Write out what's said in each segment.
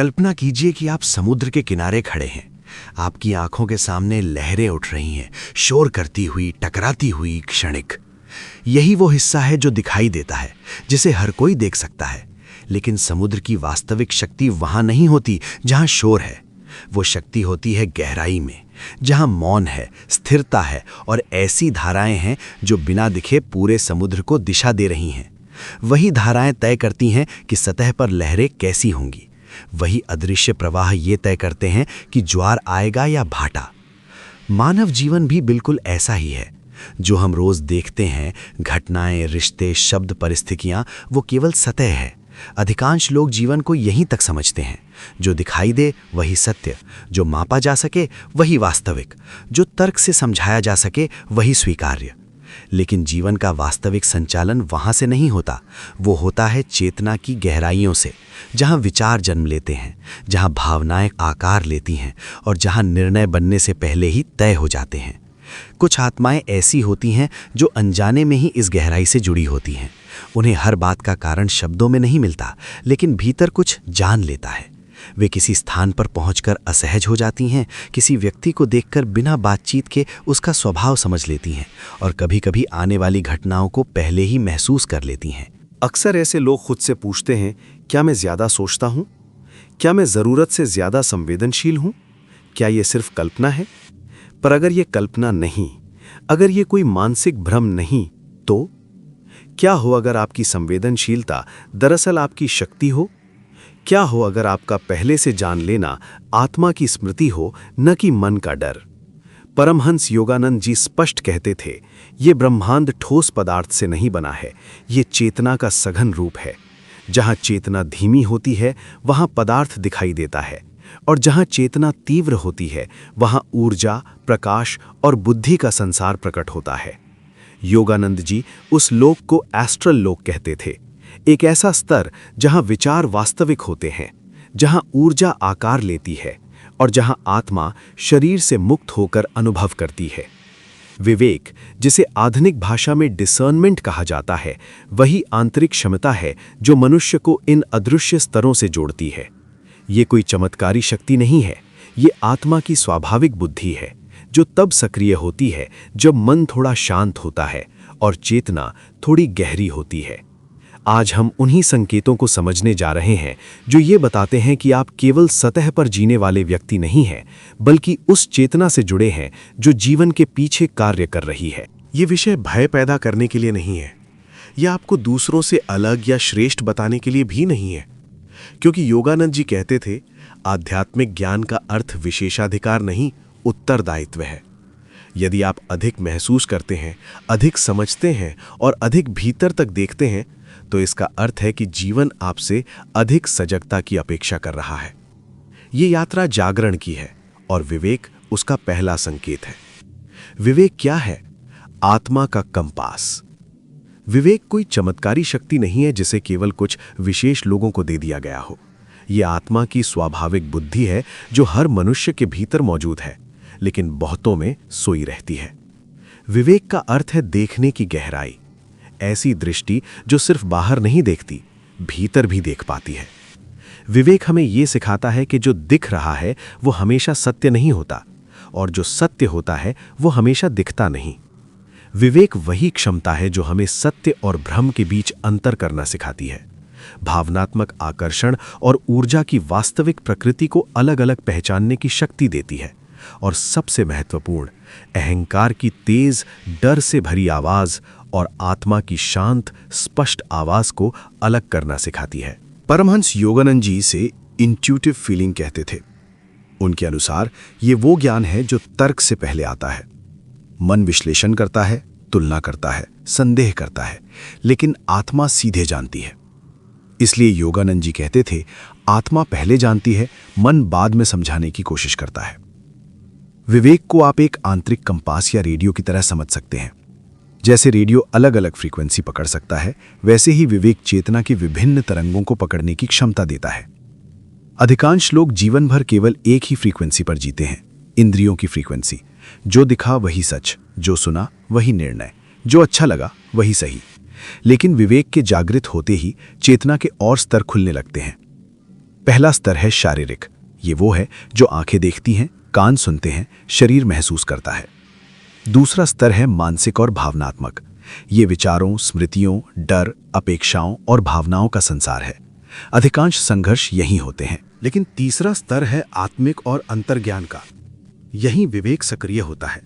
कल्पना कीजिए कि आप समुद्र के किनारे खड़े हैं। आपकी आंखों के सामने लहरें उठ रही हैं, शोर करती हुई, टकराती हुई, क्षणिक। यही वो हिस्सा है जो दिखाई देता है, जिसे हर कोई देख सकता है। लेकिन समुद्र की वास्तविक शक्ति वहां नहीं होती जहां शोर है। वो शक्ति होती है गहराई में, जहां मौन है, स्थिरता है और ऐसी धाराएं हैं जो बिना दिखे पूरे समुद्र को दिशा दे रही हैं। वही धाराएं तय करती हैं कि सतह पर लहरें कैसी होंगी। वही अदृश्य प्रवाह ये तय करते हैं कि ज्वार आएगा या भाटा। मानव जीवन भी बिल्कुल ऐसा ही है। जो हम रोज देखते हैं, घटनाएं, रिश्ते, शब्द, परिस्थितियां, वो केवल सतह है। अधिकांश लोग जीवन को यहीं तक समझते हैं। जो दिखाई दे वही सत्य, जो मापा जा सके वही वास्तविक, जो तर्क से समझाया जा सके वही स्वीकार्य। लेकिन जीवन का वास्तविक संचालन वहां से नहीं होता। वो होता है चेतना की गहराइयों से, जहां विचार जन्म लेते हैं, जहां भावनाएं आकार लेती हैं और जहां निर्णय बनने से पहले ही तय हो जाते हैं। कुछ आत्माएं ऐसी होती हैं जो अनजाने में ही इस गहराई से जुड़ी होती हैं। उन्हें हर बात का कारण शब्दों में नहीं मिलता, लेकिन भीतर कुछ जान लेता है। वे किसी स्थान पर पहुंचकर असहज हो जाती हैं, किसी व्यक्ति को देखकर बिना बातचीत के उसका स्वभाव समझ लेती हैं और कभी-कभी आने वाली घटनाओं को पहले ही महसूस कर लेती हैं। अक्सर ऐसे लोग खुद से पूछते हैं, क्या मैं ज्यादा सोचता हूं? क्या मैं जरूरत से ज्यादा संवेदनशील हूं? क्या ये सिर्फ कल्पना है? पर अगर ये कल्पना नहीं, अगर ये कोई मानसिक भ्रम नहीं, तो क्या हो अगर आपकी संवेदनशीलता दरअसल आपकी शक्ति हो? क्या हो अगर आपका पहले से जान लेना आत्मा की स्मृति हो, न कि मन का डर? परमहंस योगानंद जी स्पष्ट कहते थे, ये ब्रह्मांड ठोस पदार्थ से नहीं बना है, ये चेतना का सघन रूप है। जहां चेतना धीमी होती है वहां पदार्थ दिखाई देता है, और जहां चेतना तीव्र होती है वहां ऊर्जा, प्रकाश और बुद्धि का संसार प्रकट होता है। योगानंद जी उस लोक को एस्ट्रल लोक कहते थे, एक ऐसा स्तर जहां विचार वास्तविक होते हैं, जहां ऊर्जा आकार लेती है और जहां आत्मा शरीर से मुक्त होकर अनुभव करती है। विवेक, जिसे आधुनिक भाषा में डिसर्नमेंट कहा जाता है, वही आंतरिक क्षमता है जो मनुष्य को इन अदृश्य स्तरों से जोड़ती है। ये कोई चमत्कारी शक्ति नहीं है, ये आत्मा की स्वाभाविक बुद्धि है, जो तब सक्रिय होती है जब मन थोड़ा शांत होता है और चेतना थोड़ी गहरी होती है। आज हम उन्हीं संकेतों को समझने जा रहे हैं जो ये बताते हैं कि आप केवल सतह पर जीने वाले व्यक्ति नहीं हैं, बल्कि उस चेतना से जुड़े हैं जो जीवन के पीछे कार्य कर रही है। ये विषय भय पैदा करने के लिए नहीं है, यह आपको दूसरों से अलग या श्रेष्ठ बताने के लिए भी नहीं है। क्योंकि योगानंद जी कहते थे, आध्यात्मिक ज्ञान का अर्थ विशेषाधिकार नहीं, उत्तरदायित्व है। यदि आप अधिक महसूस करते हैं, अधिक समझते हैं और अधिक भीतर तक देखते हैं, तो इसका अर्थ है कि जीवन आपसे अधिक सजगता की अपेक्षा कर रहा है। ये यात्रा जागरण की है और विवेक उसका पहला संकेत है। विवेक क्या है? आत्मा का कंपास। विवेक कोई चमत्कारी शक्ति नहीं है जिसे केवल कुछ विशेष लोगों को दे दिया गया हो। यह आत्मा की स्वाभाविक बुद्धि है जो हर मनुष्य के भीतर मौजूद है, लेकिन बहुतों में सोई रहती है। विवेक का अर्थ है देखने की गहराई, ऐसी दृष्टि जो सिर्फ बाहर नहीं देखती, भीतर भी देख पाती है। विवेक हमें यह सिखाता है कि जो दिख रहा है वो हमेशा सत्य नहीं होता, और जो सत्य होता है वो हमेशा दिखता नहीं। विवेक वही क्षमता है जो हमें सत्य और भ्रम के बीच अंतर करना सिखाती है, भावनात्मक आकर्षण और ऊर्जा की वास्तविक प्रकृति को अलग अलग पहचानने की शक्ति देती है, और सबसे महत्वपूर्ण, अहंकार की तेज, डर से भरी आवाज और आत्मा की शांत, स्पष्ट आवाज को अलग करना सिखाती है। परमहंस योगानंद जी से इंट्यूटिव फीलिंग कहते थे। उनके अनुसार ये वो ज्ञान है जो तर्क से पहले आता है। मन विश्लेषण करता है, तुलना करता है, संदेह करता है, लेकिन आत्मा सीधे जानती है। इसलिए योगानंद जी कहते थे, आत्मा पहले जानती है, मन बाद में समझाने की कोशिश करता है। विवेक को आप एक आंतरिक कंपास या रेडियो की तरह समझ सकते हैं। जैसे रेडियो अलग अलग फ्रीक्वेंसी पकड़ सकता है, वैसे ही विवेक चेतना की विभिन्न तरंगों को पकड़ने की क्षमता देता है। अधिकांश लोग जीवन भर केवल एक ही फ्रीक्वेंसी पर जीते हैं, इंद्रियों की फ्रीक्वेंसी। जो दिखा वही सच, जो सुना वही निर्णय, जो अच्छा लगा वही सही। लेकिन विवेक के जागृत होते ही चेतना के और स्तर खुलने लगते हैं। पहला स्तर है शारीरिक। ये वो है जो आंखें देखती हैं, कान सुनते हैं, शरीर महसूस करता है। दूसरा स्तर है मानसिक और भावनात्मक। ये विचारों, स्मृतियों, डर, अपेक्षाओं और भावनाओं का संसार है। अधिकांश संघर्ष यहीं होते हैं। लेकिन तीसरा स्तर है आत्मिक और अंतर्ज्ञान का। यहीं विवेक सक्रिय होता है।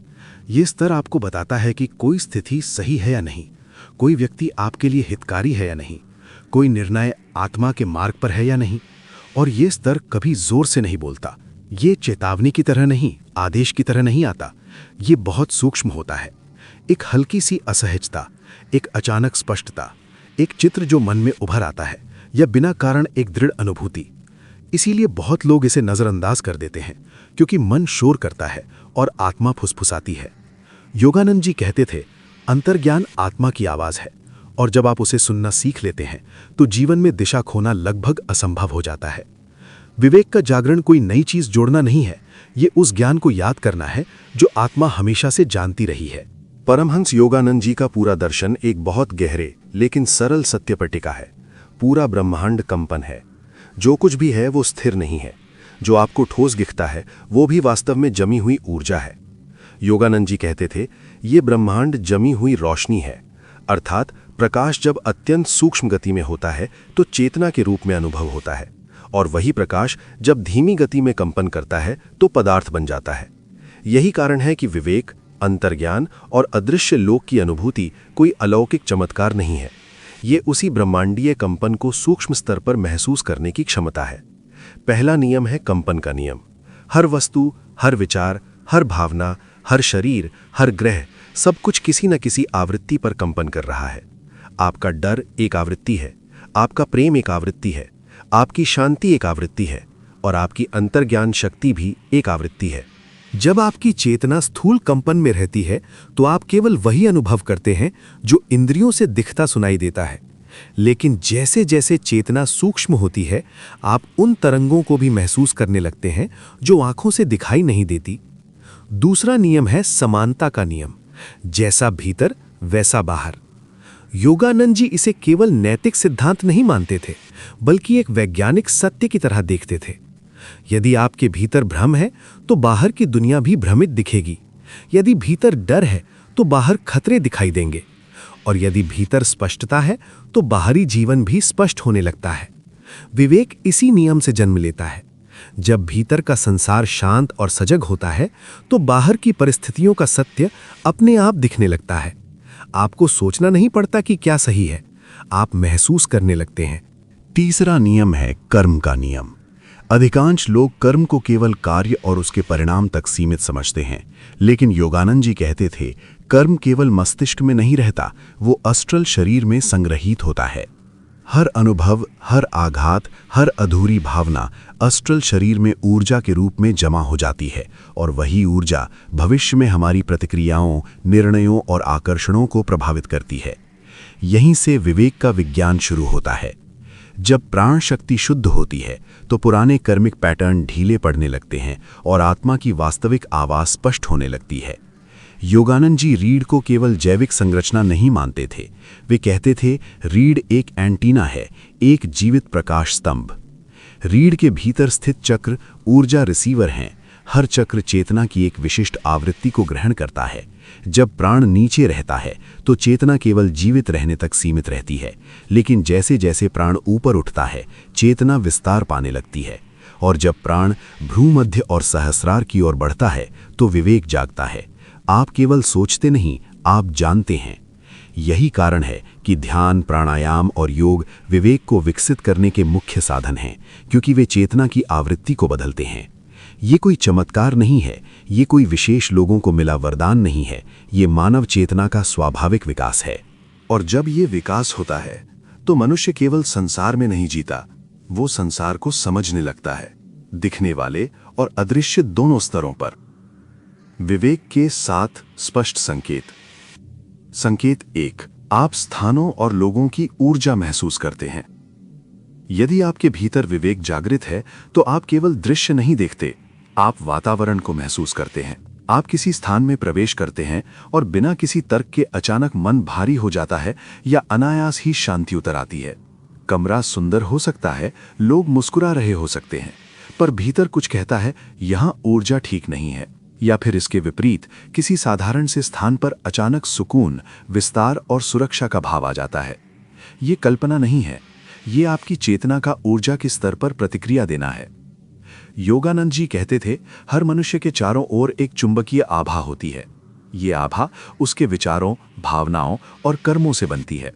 ये स्तर आपको बताता है कि कोई स्थिति सही है या नहीं, कोई व्यक्ति आपके लिए हितकारी है या नहीं, कोई निर्णय आत्मा के मार्ग पर है या नहीं। और ये स्तर कभी जोर से नहीं बोलता। ये चेतावनी की तरह नहीं, आदेश की तरह नहीं आता। ये बहुत सूक्ष्म होता है। एक हल्की सी असहजता, एक अचानक स्पष्टता, एक चित्र जो मन में उभर आता है, या बिना कारण एक दृढ़ अनुभूति। इसीलिए बहुत लोग इसे नजरअंदाज कर देते हैं, क्योंकि मन शोर करता है और आत्मा फुसफुसाती है। योगानंद जी कहते थे, अंतर्ज्ञान आत्मा की आवाज है, और जब आप उसे सुनना सीख लेते हैं तो जीवन में दिशा खोना लगभग असंभव हो जाता है। विवेक का जागरण कोई नई चीज जोड़ना नहीं है, ये उस ज्ञान को याद करना है जो आत्मा हमेशा से जानती रही है। परमहंस योगानंद जी का पूरा दर्शन एक बहुत गहरे लेकिन सरल सत्य पर टिका है। पूरा ब्रह्मांड कंपन है। जो कुछ भी है वो स्थिर नहीं है। जो आपको ठोस दिखता है वो भी वास्तव में जमी हुई ऊर्जा है। योगानंद जी कहते थे, ये ब्रह्मांड जमी हुई रोशनी है, अर्थात प्रकाश जब अत्यंत सूक्ष्म गति में होता है तो चेतना के रूप में अनुभव होता है, और वही प्रकाश जब धीमी गति में कंपन करता है तो पदार्थ बन जाता है। यही कारण है कि विवेक, अंतर्ज्ञान और अदृश्य लोक की अनुभूति कोई अलौकिक चमत्कार नहीं है। ये उसी ब्रह्मांडीय कंपन को सूक्ष्म स्तर पर महसूस करने की क्षमता है। पहला नियम है कंपन का नियम। हर वस्तु, हर विचार, हर भावना, हर शरीर, हर ग्रह, सब कुछ किसी न किसी आवृत्ति पर कंपन कर रहा है। आपका डर एक आवृत्ति है, आपका प्रेम एक आवृत्ति है, आपकी शांति एक आवृत्ति है, और आपकी अंतर्ज्ञान शक्ति भी एक आवृत्ति है। जब आपकी चेतना स्थूल कंपन में रहती है तो आप केवल वही अनुभव करते हैं जो इंद्रियों से दिखता सुनाई देता है। लेकिन जैसे जैसे चेतना सूक्ष्म होती है, आप उन तरंगों को भी महसूस करने लगते हैं जो आंखों से दिखाई नहीं देती। दूसरा नियम है समानता का नियम। जैसा भीतर वैसा बाहर। योगानंद जी इसे केवल नैतिक सिद्धांत नहीं मानते थे, बल्कि एक वैज्ञानिक सत्य की तरह देखते थे। यदि आपके भीतर भ्रम है तो बाहर की दुनिया भी भ्रमित दिखेगी। यदि भीतर डर है तो बाहर खतरे दिखाई देंगे, और यदि भीतर स्पष्टता है तो बाहरी जीवन भी स्पष्ट होने लगता है। विवेक इसी नियम से जन्म लेता है। जब भीतर का संसार शांत और सजग होता है तो बाहर की परिस्थितियों का सत्य अपने आप दिखने लगता है। आपको सोचना नहीं पड़ता कि क्या सही है, आप महसूस करने लगते हैं। तीसरा नियम है कर्म का नियम। अधिकांश लोग कर्म को केवल कार्य और उसके परिणाम तक सीमित समझते हैं, लेकिन योगानंद जी कहते थे, कर्म केवल मस्तिष्क में नहीं रहता, वो अस्ट्रल शरीर में संग्रहित होता है। हर अनुभव, हर आघात, हर अधूरी भावना अस्ट्रल शरीर में ऊर्जा के रूप में जमा हो जाती है, और वही ऊर्जा भविष्य में हमारी प्रतिक्रियाओं, निर्णयों और आकर्षणों को प्रभावित करती है। यहीं से विवेक का विज्ञान शुरू होता है। जब प्राण शक्ति शुद्ध होती है तो पुराने कर्मिक पैटर्न ढीले पड़ने लगते हैं और आत्मा की वास्तविक आवाज स्पष्ट होने लगती है। योगानंद जी रीढ़ को केवल जैविक संरचना नहीं मानते थे। वे कहते थे, रीढ़ एक एंटीना है, एक जीवित प्रकाश स्तंभ। रीढ़ के भीतर स्थित चक्र ऊर्जा रिसीवर हैं। हर चक्र चेतना की एक विशिष्ट आवृत्ति को ग्रहण करता है। जब प्राण नीचे रहता है तो चेतना केवल जीवित रहने तक सीमित रहती है, लेकिन जैसे जैसे प्राण ऊपर उठता है चेतना विस्तार पाने लगती है, और जब प्राण भ्रूमध्य और सहस्रार की ओर बढ़ता है तो विवेक जागता है। आप केवल सोचते नहीं, आप जानते हैं। यही कारण है कि ध्यान, प्राणायाम और योग विवेक को विकसित करने के मुख्य साधन हैं, क्योंकि वे चेतना की आवृत्ति को बदलते हैं। ये कोई चमत्कार नहीं है, ये कोई विशेष लोगों को मिला वरदान नहीं है, ये मानव चेतना का स्वाभाविक विकास है। और जब ये विकास होता है तो मनुष्य केवल संसार में नहीं जीता, वो संसार को समझने लगता है, दिखने वाले और अदृश्य दोनों स्तरों पर। विवेक के 7 स्पष्ट संकेत। संकेत 1, आप स्थानों और लोगों की ऊर्जा महसूस करते हैं। यदि आपके भीतर विवेक जागृत है तो आप केवल दृश्य नहीं देखते, आप वातावरण को महसूस करते हैं। आप किसी स्थान में प्रवेश करते हैं और बिना किसी तर्क के अचानक मन भारी हो जाता है या अनायास ही शांति उतर आती है। कमरा सुंदर हो सकता है, लोग मुस्कुरा रहे हो सकते हैं, पर भीतर कुछ कहता है यहां ऊर्जा ठीक नहीं है। या फिर इसके विपरीत किसी साधारण से स्थान पर अचानक सुकून, विस्तार और सुरक्षा का भाव आ जाता है। ये कल्पना नहीं है, ये आपकी चेतना का ऊर्जा के स्तर पर प्रतिक्रिया देना है। योगानंद जी कहते थे, हर मनुष्य के चारों ओर एक चुंबकीय आभा होती है। ये आभा उसके विचारों, भावनाओं और कर्मों से बनती है।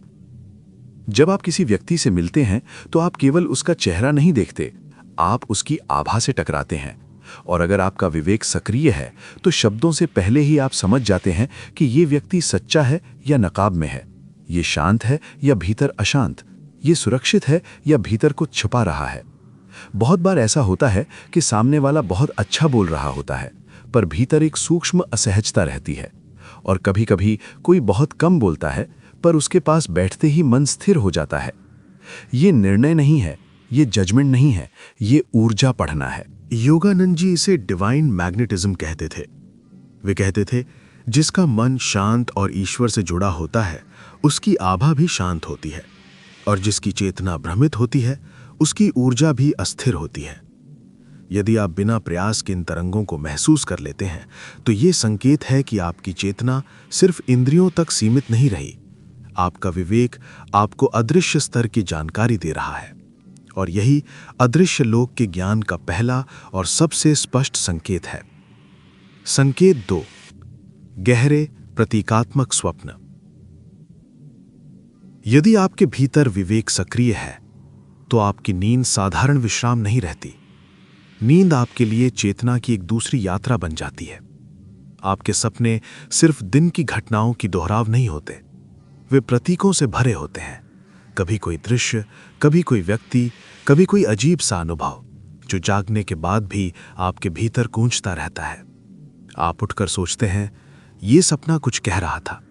जब आप किसी व्यक्ति से मिलते हैं तो आप केवल उसका चेहरा नहीं देखते, आप उसकी आभा से टकराते हैं। और अगर आपका विवेक सक्रिय है तो शब्दों से पहले ही आप समझ जाते हैं कि ये व्यक्ति सच्चा है या नकाब में है, ये शांत है या भीतर अशांत, ये सुरक्षित है या भीतर कुछ छुपा रहा है। बहुत बार ऐसा होता है कि सामने वाला बहुत अच्छा बोल रहा होता है, पर भीतर एक सूक्ष्म असहजता रहती है। और कभी-कभी कोई बहुत कम बोलता है, पर उसके पास बैठते ही मन स्थिर हो जाता है। ये निर्णय नहीं है, ये जजमेंट नहीं है, ये ऊर्जा पढ़ना है। योगानंद जी इसे डिवाइन मैग्नेटिज्म कहते थे। वे कहते थे, जिसका मन शांत और ईश्वर से जुड़ा होता है उसकी आभा भी शांत होती है, और जिसकी चेतना भ्रमित होती है उसकी ऊर्जा भी अस्थिर होती है। यदि आप बिना प्रयास के इन तरंगों को महसूस कर लेते हैं तो ये संकेत है कि आपकी चेतना सिर्फ इंद्रियों तक सीमित नहीं रही। आपका विवेक आपको अदृश्य स्तर की जानकारी दे रहा है, और यही अदृश्य लोक के ज्ञान का पहला और सबसे स्पष्ट संकेत है। संकेत 2, गहरे प्रतीकात्मक स्वप्न। यदि आपके भीतर विवेक सक्रिय है तो आपकी नींद साधारण विश्राम नहीं रहती। नींद आपके लिए चेतना की एक दूसरी यात्रा बन जाती है। आपके सपने सिर्फ दिन की घटनाओं की दोहराव नहीं होते, वे प्रतीकों से भरे होते हैं। कभी कोई दृश्य, कभी कोई व्यक्ति, कभी कोई अजीब सा अनुभव जो जागने के बाद भी आपके भीतर गूंजता रहता है। आप उठकर सोचते हैं, ये सपना कुछ कह रहा था।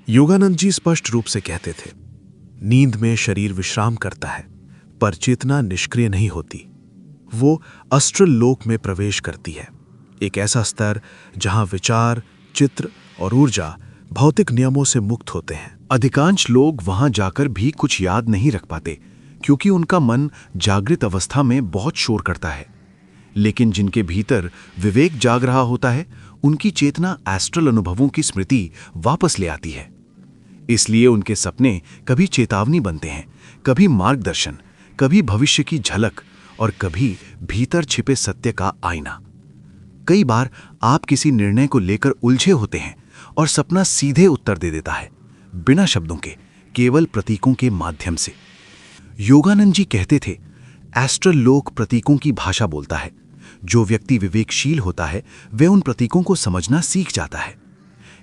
योगानंद जी स्पष्ट रूप से कहते थे, नींद में शरीर विश्राम करता है पर चेतना निष्क्रिय नहीं होती। वो अस्ट्रल लोक में प्रवेश करती है, एक ऐसा स्तर जहां विचार, चित्र और ऊर्जा भौतिक नियमों से मुक्त होते हैं। अधिकांश लोग वहां जाकर भी कुछ याद नहीं रख पाते क्योंकि उनका मन जागृत अवस्था में बहुत शोर करता है। लेकिन जिनके भीतर विवेक जाग रहा होता है, उनकी चेतना एस्ट्रल अनुभवों की स्मृति वापस ले आती है। इसलिए उनके सपने कभी चेतावनी बनते हैं, कभी मार्गदर्शन, कभी भविष्य की झलक और कभी भीतर छिपे सत्य का आईना। कई बार आप किसी निर्णय को लेकर उलझे होते हैं और सपना सीधे उत्तर दे देता है, बिना शब्दों के, केवल प्रतीकों के माध्यम से। योगानंद जी कहते थे, एस्ट्रल लोक प्रतीकों की भाषा बोलता है। जो व्यक्ति विवेकशील होता है वह उन प्रतीकों को समझना सीख जाता है।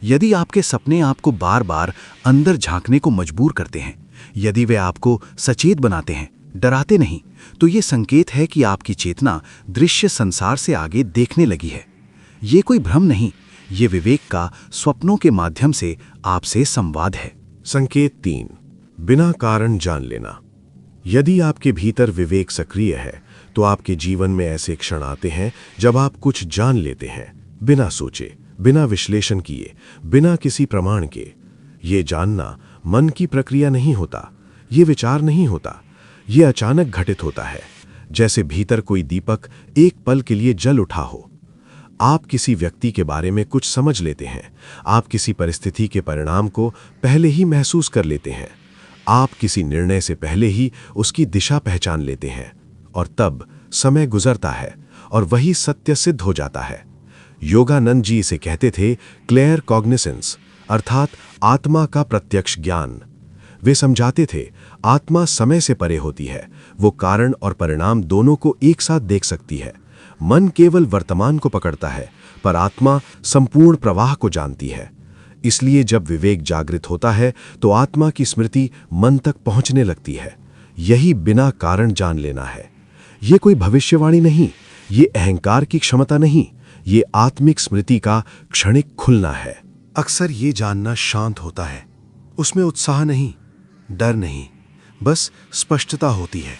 यदि आपके सपने आपको बार बार अंदर झांकने को मजबूर करते हैं, यदि वे आपको सचेत बनाते हैं, डराते नहीं, तो ये संकेत है कि आपकी चेतना दृश्य संसार से आगे देखने लगी है। ये कोई भ्रम नहीं, ये विवेक का स्वप्नों के माध्यम से आपसे संवाद है। संकेत 3, बिना कारण जान लेना। यदि आपके भीतर विवेक सक्रिय है तो आपके जीवन में ऐसे क्षण आते हैं जब आप कुछ जान लेते हैं, बिना सोचे, बिना विश्लेषण किए, बिना किसी प्रमाण के। ये जानना मन की प्रक्रिया नहीं होता, ये विचार नहीं होता, ये अचानक घटित होता है, जैसे भीतर कोई दीपक एक पल के लिए जल उठा हो। आप किसी व्यक्ति के बारे में कुछ समझ लेते हैं, आप किसी परिस्थिति के परिणाम को पहले ही महसूस कर लेते हैं, आप किसी निर्णय से पहले ही उसकी दिशा पहचान लेते हैं, और तब समय गुजरता है और वही सत्य सिद्ध हो जाता है। योगानंद जी इसे कहते थे क्लेयर कॉग्निसेंस, अर्थात आत्मा का प्रत्यक्ष ज्ञान। वे समझाते थे, आत्मा समय से परे होती है, वो कारण और परिणाम दोनों को एक साथ देख सकती है। मन केवल वर्तमान को पकड़ता है, पर आत्मा संपूर्ण प्रवाह को जानती है। इसलिए जब विवेक जागृत होता है तो आत्मा की स्मृति मन तक पहुंचने लगती है। यही बिना कारण जान लेना है। ये कोई भविष्यवाणी नहीं, ये अहंकार की क्षमता नहीं, ये आत्मिक स्मृति का क्षणिक खुलना है। अक्सर ये जानना शांत होता है, उसमें उत्साह नहीं, डर नहीं, बस स्पष्टता होती है।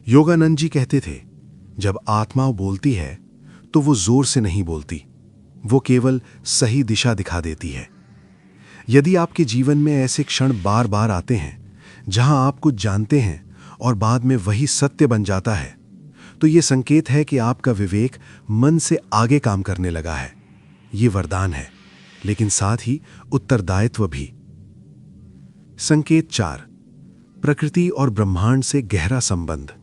योगानंद जी कहते थे, जब आत्मा बोलती है तो वो जोर से नहीं बोलती, वो केवल सही दिशा दिखा देती है। यदि आपके जीवन में ऐसे क्षण बार बार आते हैं जहां आप कुछ जानते हैं और बाद में वही सत्य बन जाता है, तो ये संकेत है कि आपका विवेक मन से आगे काम करने लगा है। ये वरदान है, लेकिन साथ ही उत्तरदायित्व भी। संकेत 4, प्रकृति और ब्रह्मांड से गहरा संबंध।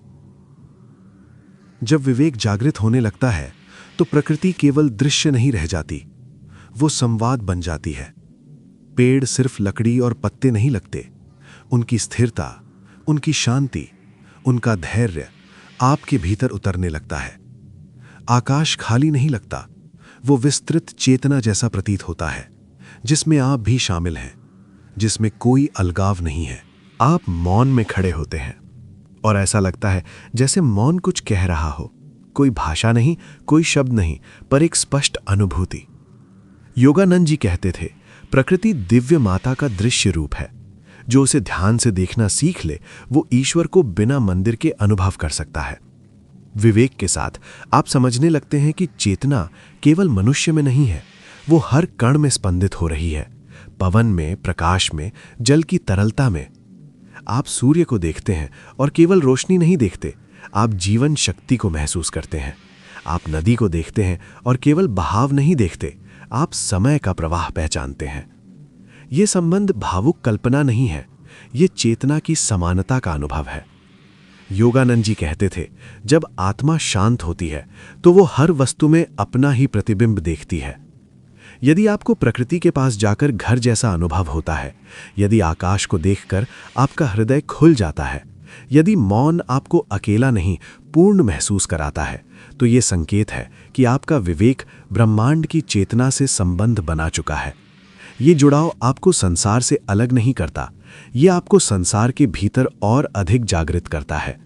जब विवेक जागृत होने लगता है तो प्रकृति केवल दृश्य नहीं रह जाती, वो संवाद बन जाती है। पेड़ सिर्फ लकड़ी और पत्ते नहीं लगते, उनकी स्थिरता, उनकी शांति, उनका धैर्य आपके भीतर उतरने लगता है। आकाश खाली नहीं लगता, वो विस्तृत चेतना जैसा प्रतीत होता है, जिसमें आप भी शामिल हैं, जिसमें कोई अलगाव नहीं है। आप मौन में खड़े होते हैं और ऐसा लगता है जैसे मौन कुछ कह रहा हो। कोई भाषा नहीं, कोई शब्द नहीं, पर एक स्पष्ट अनुभूति। योगानंद जी कहते थे, प्रकृति दिव्य माता का दृश्य रूप है। जो उसे ध्यान से देखना सीख ले, वो ईश्वर को बिना मंदिर के अनुभव कर सकता है। विवेक के साथ आप समझने लगते हैं कि चेतना केवल मनुष्य में नहीं है, वो हर कण में स्पंदित हो रही है। पवन में, प्रकाश में, जल की तरलता में। आप सूर्य को देखते हैं और केवल रोशनी नहीं देखते, आप जीवन शक्ति को महसूस करते हैं। आप नदी को देखते हैं और केवल बहाव नहीं देखते, आप समय का प्रवाह पहचानते हैं। ये संबंध भावुक कल्पना नहीं है, ये चेतना की समानता का अनुभव है। योगानंद जी कहते थे, जब आत्मा शांत होती है तो वो हर वस्तु में अपना ही प्रतिबिंब देखती है। यदि आपको प्रकृति के पास जाकर घर जैसा अनुभव होता है, यदि आकाश को देखकर आपका हृदय खुल जाता है, यदि मौन आपको अकेला नहीं पूर्ण महसूस कराता है, तो ये संकेत है कि आपका विवेक ब्रह्मांड की चेतना से संबंध बना चुका है। ये जुड़ाव आपको संसार से अलग नहीं करता, ये आपको संसार के भीतर और अधिक जागृत करता है।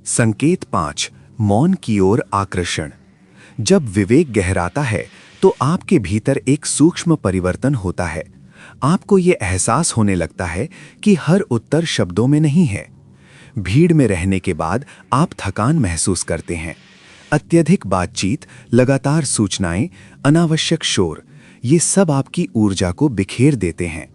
संकेत 5, मौन की ओर आकर्षण। जब विवेक गहराता है तो आपके भीतर एक सूक्ष्म परिवर्तन होता है। आपको ये एहसास होने लगता है कि हर उत्तर शब्दों में नहीं है। भीड़ में रहने के बाद आप थकान महसूस करते हैं। अत्यधिक बातचीत, लगातार सूचनाएं, अनावश्यक शोर, ये सब आपकी ऊर्जा को बिखेर देते हैं।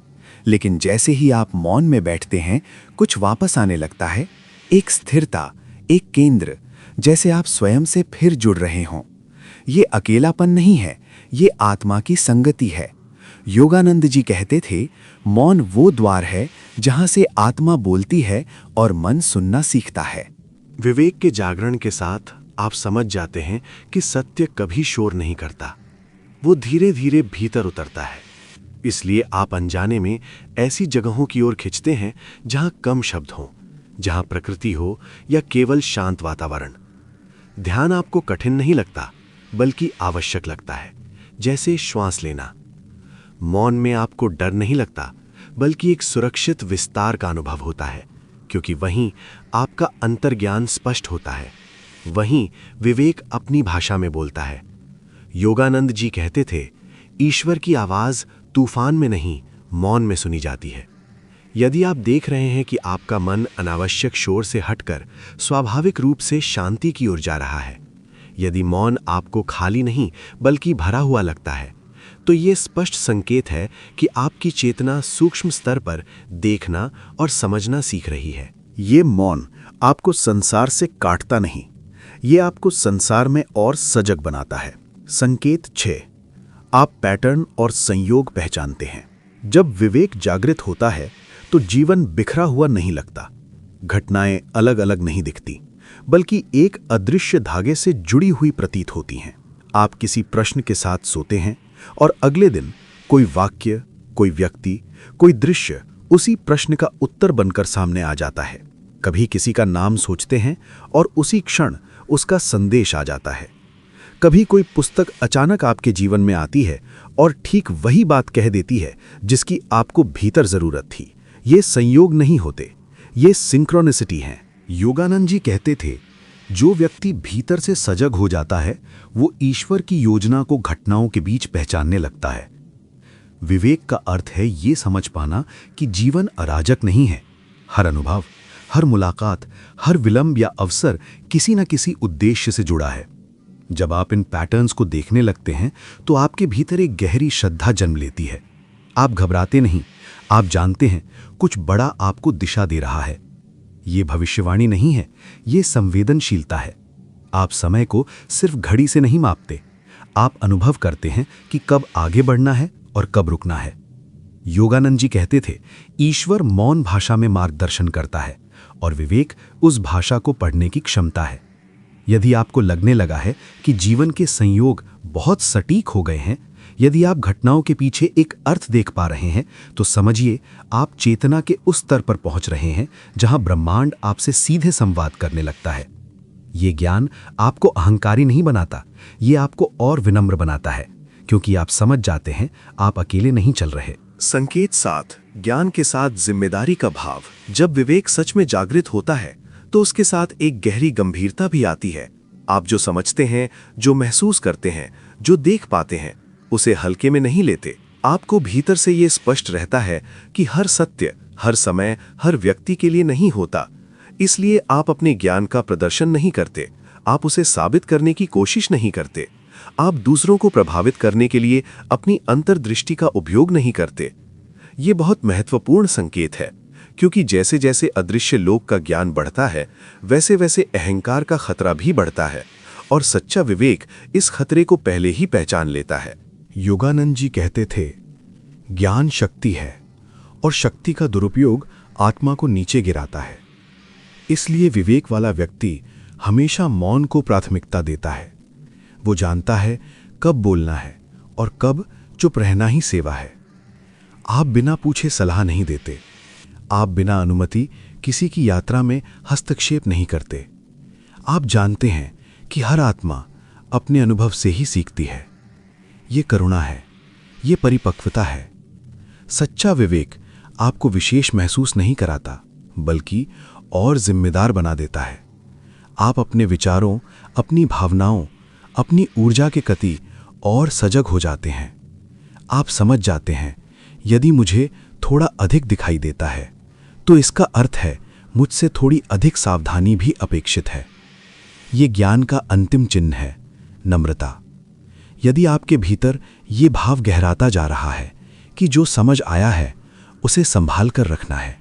लेकिन जैसे ही आप मौन में बैठते हैं, कुछ वापस आने लगता है। एक स्थिरता, एक केंद्र, जैसे आप स्वयं से फिर जुड़ रहे हों। ये अकेलापन नहीं है, ये आत्मा की संगति है। योगानंद जी कहते थे, मौन वो द्वार है जहां से आत्मा बोलती है और मन सुनना सीखता है। विवेक के जागरण के साथ आप समझ जाते हैं कि सत्य कभी शोर नहीं करता, वो धीरे धीरे भीतर उतरता है। इसलिए आप अनजाने में ऐसी जगहों की ओर खिंचते हैं जहां कम शब्द हों, जहां प्रकृति हो या केवल शांत वातावरण। ध्यान आपको कठिन नहीं लगता, बल्कि आवश्यक लगता है, जैसे श्वास लेना। मौन में आपको डर नहीं लगता, बल्कि एक सुरक्षित विस्तार का अनुभव होता है, क्योंकि वहीं आपका अंतर्ज्ञान स्पष्ट होता है, वहीं विवेक अपनी भाषा में बोलता है। योगानंद जी कहते थे, ईश्वर की आवाज तूफान में नहीं, मौन में सुनी जाती है। यदि आप देख रहे हैं कि आपका मन अनावश्यक शोर से हटकर स्वाभाविक रूप से शांति की ओर जा रहा है, यदि मौन आपको खाली नहीं बल्कि भरा हुआ लगता है, तो ये स्पष्ट संकेत है कि आपकी चेतना सूक्ष्म स्तर पर देखना और समझना सीख रही है। ये मौन आपको संसार से काटता नहीं, ये आपको संसार में और सजग बनाता है। संकेत 6, आप पैटर्न और संयोग पहचानते हैं। जब विवेक जागृत होता है तो जीवन बिखरा हुआ नहीं लगता, घटनाएं अलग अलग नहीं दिखती, बल्कि एक अदृश्य धागे से जुड़ी हुई प्रतीत होती हैं। आप किसी प्रश्न के साथ सोते हैं और अगले दिन कोई वाक्य, कोई व्यक्ति, कोई दृश्य उसी प्रश्न का उत्तर बनकर सामने आ जाता है। कभी किसी का नाम सोचते हैं और उसी क्षण उसका संदेश आ जाता है। कभी कोई पुस्तक अचानक आपके जीवन में आती है और ठीक वही बात कह देती है जिसकी आपको भीतर जरूरत थी। ये संयोग नहीं होते, ये सिंक्रोनिसिटी हैं। योगानंद जी कहते थे, जो व्यक्ति भीतर से सजग हो जाता है वो ईश्वर की योजना को घटनाओं के बीच पहचानने लगता है। विवेक का अर्थ है ये समझ पाना कि जीवन अराजक नहीं है। हर अनुभव, हर मुलाकात, हर विलंब या अवसर किसी न किसी उद्देश्य से जुड़ा है। जब आप इन पैटर्न्स को देखने लगते हैं तो आपके भीतर एक गहरी श्रद्धा जन्म लेती है। आप घबराते नहीं, आप जानते हैं कुछ बड़ा आपको दिशा दे रहा है। ये भविष्यवाणी नहीं है, ये संवेदनशीलता है। आप समय को सिर्फ घड़ी से नहीं मापते, आप अनुभव करते हैं कि कब आगे बढ़ना है और कब रुकना है। योगानंद जी कहते थे, ईश्वर मौन भाषा में मार्गदर्शन करता है और विवेक उस भाषा को पढ़ने की क्षमता है। यदि आपको लगने लगा है कि जीवन के संयोग बहुत सटीक हो गए हैं, यदि आप घटनाओं के पीछे एक अर्थ देख पा रहे हैं, तो समझिए आप चेतना के उस स्तर पर पहुंच रहे हैं जहां ब्रह्मांड आपसे सीधे संवाद करने लगता है। ये ज्ञान आपको अहंकारी नहीं बनाता, ये आपको और विनम्र बनाता है, क्योंकि आप समझ जाते हैं आप अकेले नहीं चल रहे। संकेत 7, ज्ञान के साथ जिम्मेदारी का भाव। जब विवेक सच में जागृत होता है तो उसके साथ एक गहरी गंभीरता भी आती है। आप जो समझते हैं, जो महसूस करते हैं, जो देख पाते हैं, उसे हल्के में नहीं लेते। आपको भीतर से ये स्पष्ट रहता है कि हर सत्य हर समय हर व्यक्ति के लिए नहीं होता। इसलिए आप अपने ज्ञान का प्रदर्शन नहीं करते, आप उसे साबित करने की कोशिश नहीं करते। आप दूसरों को प्रभावित करने के लिए अपनी अंतर्दृष्टि का उपयोग नहीं करते। ये बहुत महत्वपूर्ण संकेत है, क्योंकि जैसे जैसे अदृश्य लोक का ज्ञान बढ़ता है, वैसे वैसे अहंकार का खतरा भी बढ़ता है, और सच्चा विवेक इस खतरे को पहले ही पहचान लेता है। योगानंद जी कहते थे, ज्ञान शक्ति है और शक्ति का दुरुपयोग आत्मा को नीचे गिराता है। इसलिए विवेक वाला व्यक्ति हमेशा मौन को प्राथमिकता देता है। वो जानता है कब बोलना है और कब चुप रहना ही सेवा है। आप बिना पूछे सलाह नहीं देते, आप बिना अनुमति किसी की यात्रा में हस्तक्षेप नहीं करते। आप जानते हैं कि हर आत्मा अपने अनुभव से ही सीखती है। ये करुणा है, ये परिपक्वता है। सच्चा विवेक आपको विशेष महसूस नहीं कराता, बल्कि और जिम्मेदार बना देता है। आप अपने विचारों, अपनी भावनाओं, अपनी ऊर्जा के प्रति और सजग हो जाते हैं। आप समझ जाते हैं, यदि मुझे थोड़ा अधिक दिखाई देता है तो इसका अर्थ है मुझसे थोड़ी अधिक सावधानी भी अपेक्षित है। ये ज्ञान का अंतिम चिन्ह है, नम्रता। यदि आपके भीतर ये भाव गहराता जा रहा है कि जो समझ आया है उसे संभाल कर रखना है,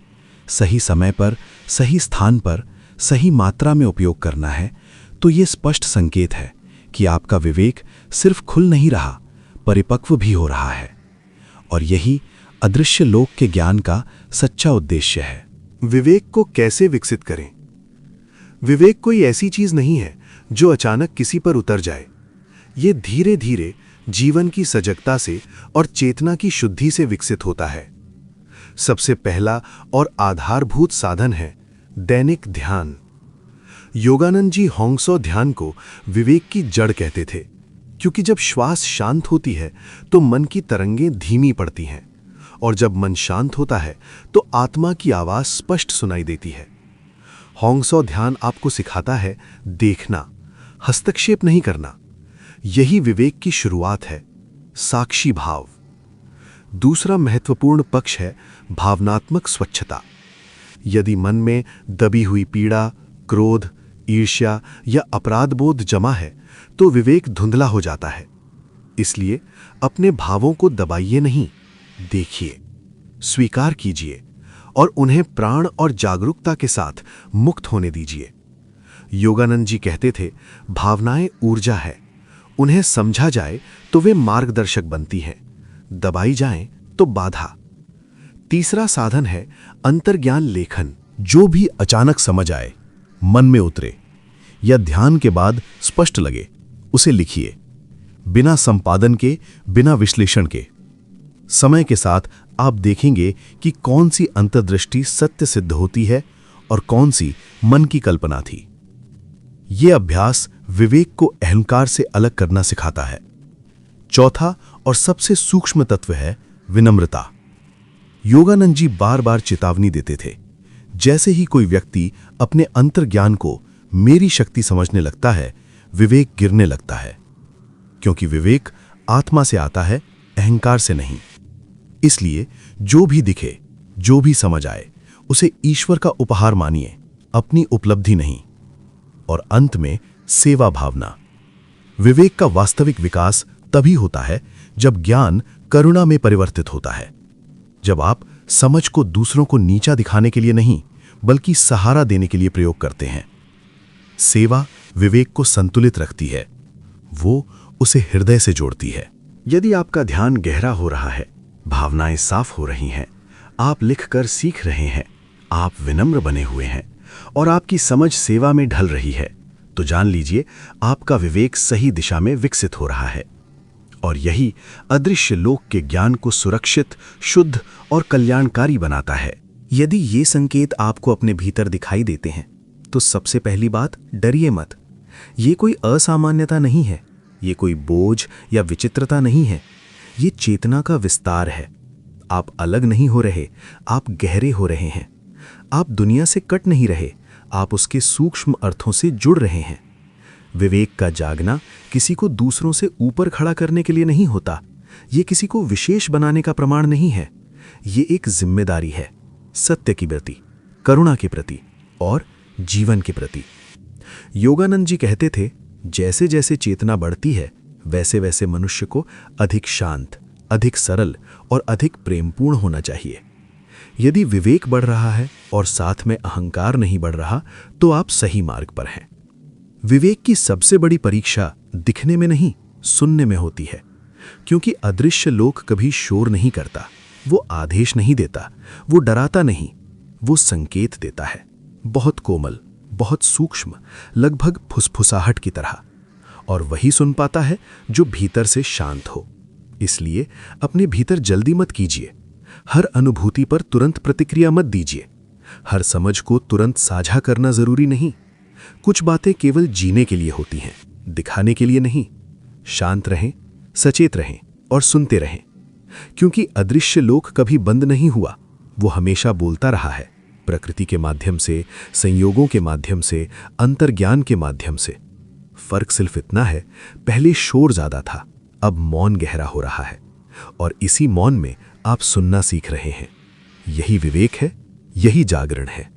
सही समय पर, सही स्थान पर, सही मात्रा में उपयोग करना है, तो ये स्पष्ट संकेत है कि आपका विवेक सिर्फ खुल नहीं रहा, परिपक्व भी हो रहा है। और यही अदृश्य लोक के ज्ञान का सच्चा उद्देश्य है। विवेक को कैसे विकसित करें? विवेक कोई ऐसी चीज नहीं है जो अचानक किसी पर उतर जाए। ये धीरे धीरे जीवन की सजगता से और चेतना की शुद्धि से विकसित होता है। सबसे पहला और आधारभूत साधन है दैनिक ध्यान। योगानंद जी होंगसो ध्यान को विवेक की जड़ कहते थे, क्योंकि जब श्वास शांत होती है तो मन की तरंगें धीमी पड़ती हैं, और जब मन शांत होता है तो आत्मा की आवाज स्पष्ट सुनाई देती है। होंगसो ध्यान आपको सिखाता है देखना, हस्तक्षेप नहीं करना। यही विवेक की शुरुआत है, साक्षी भाव। दूसरा महत्वपूर्ण पक्ष है भावनात्मक स्वच्छता। यदि मन में दबी हुई पीड़ा, क्रोध, ईर्ष्या या अपराधबोध जमा है तो विवेक धुंधला हो जाता है। इसलिए अपने भावों को दबाइए नहीं, देखिए, स्वीकार कीजिए और उन्हें प्राण और जागरूकता के साथ मुक्त होने दीजिए। योगानंद जी कहते थे, भावनाएं ऊर्जा है, उन्हें समझा जाए तो वे मार्गदर्शक बनती हैं, दबाई जाएं तो बाधा। तीसरा साधन है अंतर्ज्ञान लेखन। जो भी अचानक समझ आए, मन में उतरे या ध्यान के बाद स्पष्ट लगे, उसे लिखिए, बिना संपादन के, बिना विश्लेषण के। समय के साथ आप देखेंगे कि कौन सी अंतर्दृष्टि सत्य सिद्ध होती है और कौन सी मन की कल्पना थी। यह अभ्यास विवेक को अहंकार से अलग करना सिखाता है। चौथा और सबसे सूक्ष्म तत्व है विनम्रता। योगानंद जी बार बार चेतावनी देते थे, जैसे ही कोई व्यक्ति अपने अंतर्ज्ञान को मेरी शक्ति समझने लगता है, विवेक गिरने लगता है, क्योंकि विवेक आत्मा से आता है, अहंकार से नहीं। इसलिए जो भी दिखे, जो भी समझ आए, उसे ईश्वर का उपहार मानिए, अपनी उपलब्धि नहीं। और अंत में सेवा भावना। विवेक का वास्तविक विकास तभी होता है जब ज्ञान करुणा में परिवर्तित होता है, जब आप समझ को दूसरों को नीचा दिखाने के लिए नहीं, बल्कि सहारा देने के लिए प्रयोग करते हैं। सेवा विवेक को संतुलित रखती है, वो उसे हृदय से जोड़ती है। यदि आपका ध्यान गहरा हो रहा है, भावनाएं साफ हो रही हैं, आप लिखकर सीख रहे हैं, आप विनम्र बने हुए हैं और आपकी समझ सेवा में ढल रही है, तो जान लीजिए आपका विवेक सही दिशा में विकसित हो रहा है। और यही अदृश्य लोक के ज्ञान को सुरक्षित, शुद्ध और कल्याणकारी बनाता है। यदि ये संकेत आपको अपने भीतर दिखाई देते हैं, तो सबसे पहली बात, डरिए मत। ये कोई असामान्यता नहीं है, ये कोई बोझ या विचित्रता नहीं है, ये चेतना का विस्तार है। आप अलग नहीं हो रहे, आप गहरे हो रहे हैं। आप दुनिया से कट नहीं रहे, आप उसके सूक्ष्म अर्थों से जुड़ रहे हैं। विवेक का जागना किसी को दूसरों से ऊपर खड़ा करने के लिए नहीं होता, ये किसी को विशेष बनाने का प्रमाण नहीं है। ये एक जिम्मेदारी है, सत्य की प्रति, करुणा के प्रति और जीवन के प्रति। योगानंद जी कहते थे, जैसे जैसे चेतना बढ़ती है, वैसे वैसे मनुष्य को अधिक शांत, अधिक सरल और अधिक प्रेमपूर्ण होना चाहिए। यदि विवेक बढ़ रहा है और साथ में अहंकार नहीं बढ़ रहा, तो आप सही मार्ग पर हैं। विवेक की सबसे बड़ी परीक्षा दिखने में नहीं, सुनने में होती है, क्योंकि अदृश्य लोक कभी शोर नहीं करता, वो आदेश नहीं देता, वो डराता नहीं, वो संकेत देता है, बहुत कोमल, बहुत सूक्ष्म, लगभग फुसफुसाहट की तरह। और वही सुन पाता है जो भीतर से शांत हो। इसलिए अपने भीतर जल्दी मत कीजिए, हर अनुभूति पर तुरंत प्रतिक्रिया मत दीजिए, हर समझ को तुरंत साझा करना जरूरी नहीं। कुछ बातें केवल जीने के लिए होती हैं, दिखाने के लिए नहीं। शांत रहें, सचेत रहें और सुनते रहें, क्योंकि अदृश्य लोक कभी बंद नहीं हुआ, वो हमेशा बोलता रहा है, प्रकृति के माध्यम से, संयोगों के माध्यम से, अंतर्ज्ञान के माध्यम से। फर्क सिर्फ इतना है, पहले शोर ज्यादा था, अब मौन गहरा हो रहा है, और इसी मौन में आप सुनना सीख रहे हैं। यही विवेक है, यही जागरण है।